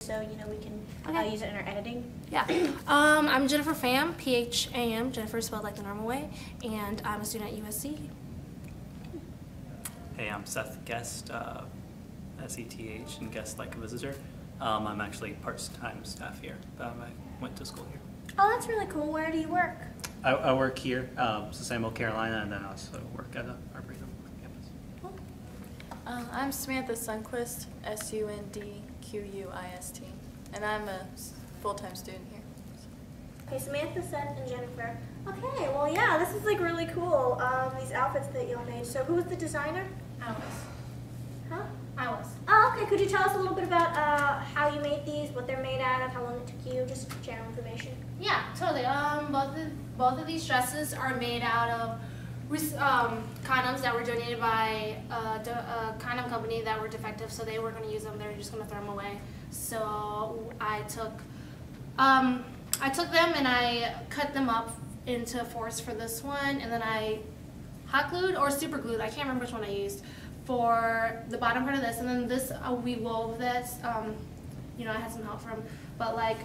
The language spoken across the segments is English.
so you know we can use it in our editing. Yeah. I'm Jennifer Pham, P-H-A-M. Jennifer spelled like the normal way, and I'm a student at USC. Hey, I'm Seth Guest, S-E-T-H, and Guest like a visitor. I'm actually part-time staff here. I went to school here. Oh, that's really cool. Where do you work? I work here, Samuel, Carolina, and then I also work at Arboretum campus. I'm Samantha Sundquist, S-U-N-D-Q-U-I-S-T, and I'm a full-time student here. Okay, Samantha, Seth, and Jennifer. Okay, well, yeah, this is like really cool. These outfits that y'all made. So, who was the designer? I was. Huh? I was. Oh, okay. Could you tell us a little bit about how you made these, what they're made out of, how long it took you, just general information? Yeah, totally. Both of these dresses are made out of condoms that were donated by a condom company that were defective, so they weren't going to use them. They were just going to throw them away. So I took them and I cut them up into fours for this one, and then I hot glued or super glued, I can't remember which one I used, for the bottom part of this, and then this, we wove this, you know, I had some help from, but like,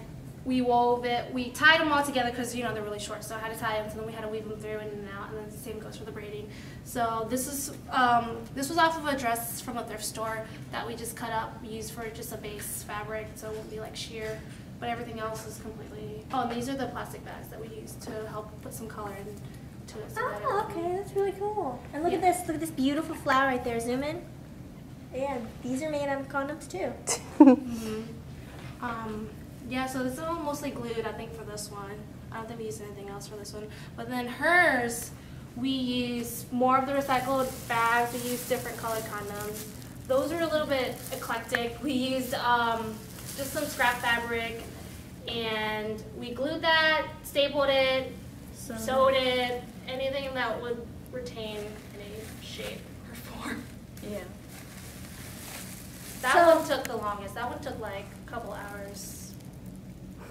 we wove it, we tied them all together because, you know, they're really short, so I had to tie them, so then we had to weave them through in and out, and then the same goes for the braiding. So this is, this was off of a dress from a thrift store that we just cut up, used for just a base fabric, so it won't be like sheer, but everything else is completely, oh, and these are the plastic bags that we used to help put some color into it. So Oh, okay, that's really cool. And look at this beautiful flower right there. Zoom in. Yeah, these are made out of condoms too. Yeah, so this is all mostly glued, I think, for this one. I don't think we used anything else for this one. But then hers, we used more of the recycled bags. We used different colored condoms. Those are a little bit eclectic. We used just some scrap fabric, and we glued that, stapled it, sewed it, anything that would retain any shape or form. Yeah. That one took the longest. That one took like a couple hours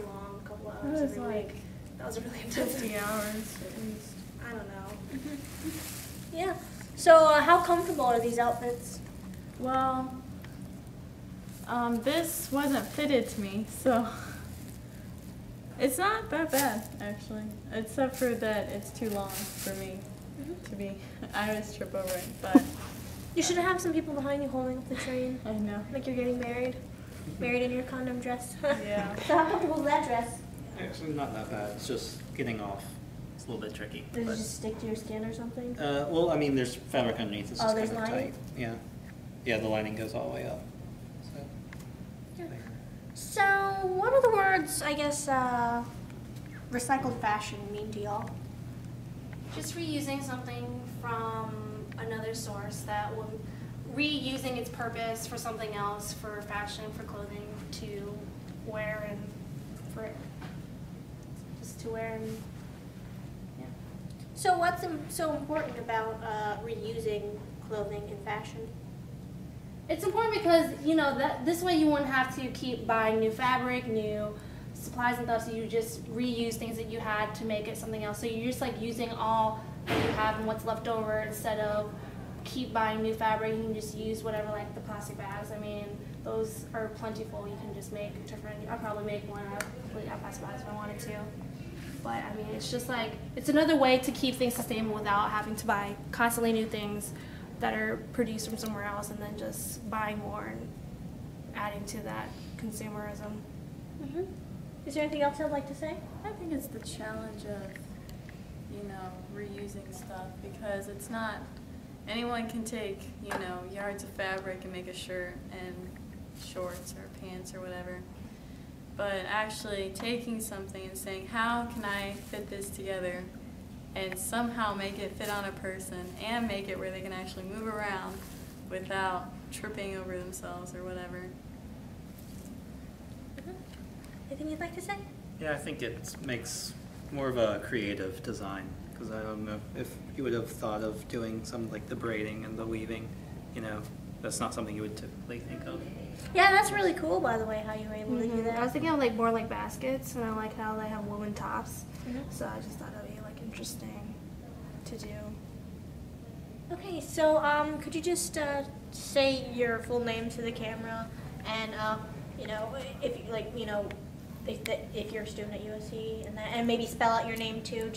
long, a couple hours every week. That was really intense. 50 hours at least. I don't know. Yeah. So how comfortable are these outfits? Well, this wasn't fitted to me, so it's not that bad, actually, except for that it's too long for me to be. I always trip over it, but You should have some people behind you holding up the train, I know. like you're getting married. Married in your condom dress. Yeah. So how comfortable is that dress? Actually, not that bad. It's just getting off. It's a little bit tricky. Does it just stick to your skin or something? Well, I mean, there's fabric underneath. It's Oh, just there's kind of lining? tight. Yeah. Yeah, the lining goes all the way up. So. So what are the words, I guess, recycled fashion mean to y'all? Just reusing something from another source that will reusing its purpose for something else, for fashion, for clothing, to wear and for just to wear and yeah. So what's so important about reusing clothing in fashion? It's important because, you know, that this way you wouldn't have to keep buying new fabric, new supplies and stuff, so you just reuse things that you had to make it something else. So you're just like using all that you have and what's left over instead of keep buying new fabric. You can just use whatever, like the plastic bags. I mean, those are plentiful. You can just make different, I'll probably make one out of completely out of plastic bags if I wanted to. But I mean, it's just like, it's another way to keep things sustainable without having to buy constantly new things that are produced from somewhere else and then just buying more and adding to that consumerism. Mm-hmm. Is there anything else I'd like to say? I think it's the challenge of, you know, reusing stuff, because it's not, anyone can take, you know, yards of fabric and make a shirt and shorts or pants or whatever. But actually taking something and saying, how can I fit this together and somehow make it fit on a person and make it where they can actually move around without tripping over themselves or whatever. Anything you'd like to say? Yeah, I think it makes more of a creative design, because I don't know if you would have thought of doing some like the braiding and the weaving, you know, that's not something you would typically think of. Yeah, that's really cool, by the way, how you were able to do that. I was thinking of like more like baskets, and I like how they have woven tops. So I just thought it'd be like interesting to do. Okay, so could you just say your full name to the camera and you know, if you like, you know, if you're a student at USC and maybe spell out your name too, just